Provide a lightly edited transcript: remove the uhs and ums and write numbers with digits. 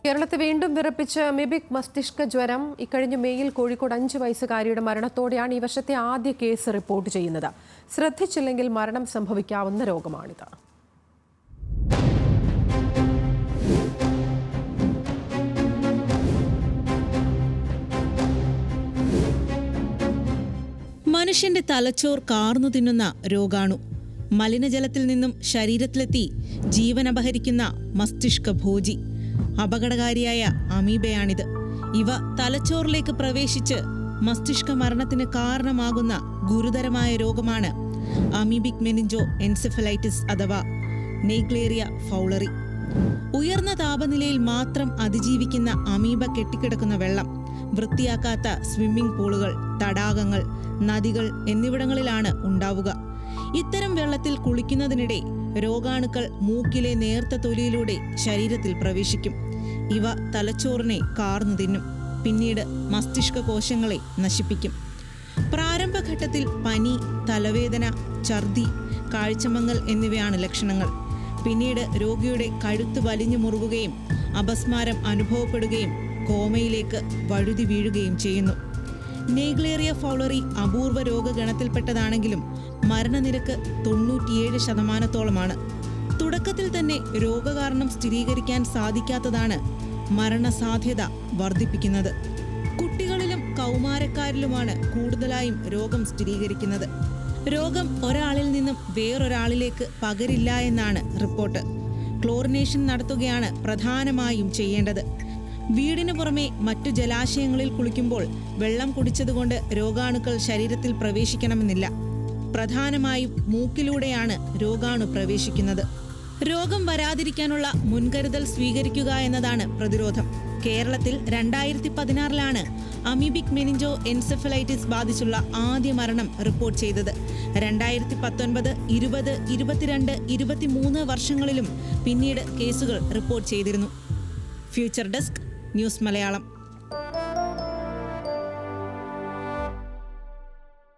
കേരളത്തെ വീണ്ടും വിറപ്പിച്ച അമീബിക് മസ്തിഷ്ക ജ്വരം. ഇക്കഴിഞ്ഞ മെയ്യിൽ കോഴിക്കോട് 5 വയസ്സുകാരിയുടെ മരണത്തോടെയാണ് ഈ വർഷത്തെ ആദ്യ കേസ് റിപ്പോർട്ട് ചെയ്യുന്നത്. ശ്രദ്ധിച്ചില്ലെങ്കിൽ മരണം സംഭവിക്കാവുന്ന രോഗമാണിത്. മനുഷ്യന്റെ തലച്ചോർ കാർന്നു തിന്നുന്ന രോഗാണു. മലിനജലത്തിൽ നിന്നും ശരീരത്തിലെത്തി ജീവൻ അപഹരിക്കുന്ന മസ്തിഷ്ക ഭോജി. അപകടകാരിയായ അമീബയാണിത്. ഇവ തലച്ചോറിലേക്ക് പ്രവേശിച്ച് മസ്തിഷ്ക മരണത്തിന് കാരണമാകുന്ന ഗുരുതരമായ രോഗമാണ് അമീബിക് മെനിഞ്ചോ എൻസെഫലൈറ്റിസ് അഥവാ നെയ്ഗ്ലേറിയ ഫൗളറി. ഉയർന്ന താപനിലയിൽ മാത്രം അതിജീവിക്കുന്ന അമീബ കെട്ടിക്കിടക്കുന്ന വെള്ളം, വൃത്തിയാക്കാത്ത സ്വിമ്മിംഗ് പൂളുകൾ, തടാകങ്ങൾ, നദികൾ എന്നിവിടങ്ങളിലാണ് ഉണ്ടാവുക. ഇത്തരം വെള്ളത്തിൽ കുളിക്കുന്നതിനിടെ രോഗാണുക്കൾ മൂക്കിലെ നേർത്ത തൊലിയിലൂടെ ശരീരത്തിൽ പ്രവേശിക്കും. ഇവ തലച്ചോറിനെ കാർന്നു തിന്നും. പിന്നീട് മസ്തിഷ്ക കോശങ്ങളെ നശിപ്പിക്കും. പ്രാരംഭഘട്ടത്തിൽ പനി, തലവേദന, ഛർദി, കാഴ്ചമങ്ങൽ എന്നിവയാണ് ലക്ഷണങ്ങൾ. പിന്നീട് രോഗിയുടെ കഴുത്ത് വലിഞ്ഞു മുറുകുകയും അപസ്മാരം അനുഭവപ്പെടുകയും കോമയിലേക്ക് വഴുതി വീഴുകയും ചെയ്യുന്നു. നെയ്ഗ്ലേറിയ ഫൗളറി അപൂർവ രോഗഗണത്തിൽപ്പെട്ടതാണെങ്കിലും മരണനിരക്ക് 97%. തുടക്കത്തിൽ തന്നെ രോഗകാരണം സ്ഥിരീകരിക്കാൻ സാധിക്കാത്തതാണ് മരണസാധ്യത വർദ്ധിപ്പിക്കുന്നത്. കുട്ടികളിലും കൗമാരക്കാരിലുമാണ് കൂടുതലായും രോഗം സ്ഥിരീകരിക്കുന്നത്. രോഗം ഒരാളിൽ നിന്നും വേറൊരാളിലേക്ക് പകരില്ല എന്നാണ് റിപ്പോർട്ട്. ക്ലോറിനേഷൻ നടത്തുകയാണ് പ്രധാനമായും ചെയ്യേണ്ടത്. വീടിന് പുറമെ മറ്റു ജലാശയങ്ങളിൽ കുളിക്കുമ്പോൾ വെള്ളം കുടിച്ചതുകൊണ്ട് രോഗാണുക്കൾ ശരീരത്തിൽ പ്രവേശിക്കണമെന്നില്ല. പ്രധാനമായും മൂക്കിലൂടെയാണ് രോഗാണു പ്രവേശിക്കുന്നത്. രോഗം വരാതിരിക്കാനുള്ള മുൻകരുതൽ സ്വീകരിക്കുക എന്നതാണ് പ്രതിരോധം. കേരളത്തിൽ 2016 അമീബിക് മെനിഞ്ചോ എൻസെഫലൈറ്റിസ് ബാധിച്ചുള്ള ആദ്യ മരണം റിപ്പോർട്ട് ചെയ്തത്. 2019, 20, 22, 23 വർഷങ്ങളിലും പിന്നീട് കേസുകൾ റിപ്പോർട്ട് ചെയ്തിരുന്നു. Future desk, news Malayalam.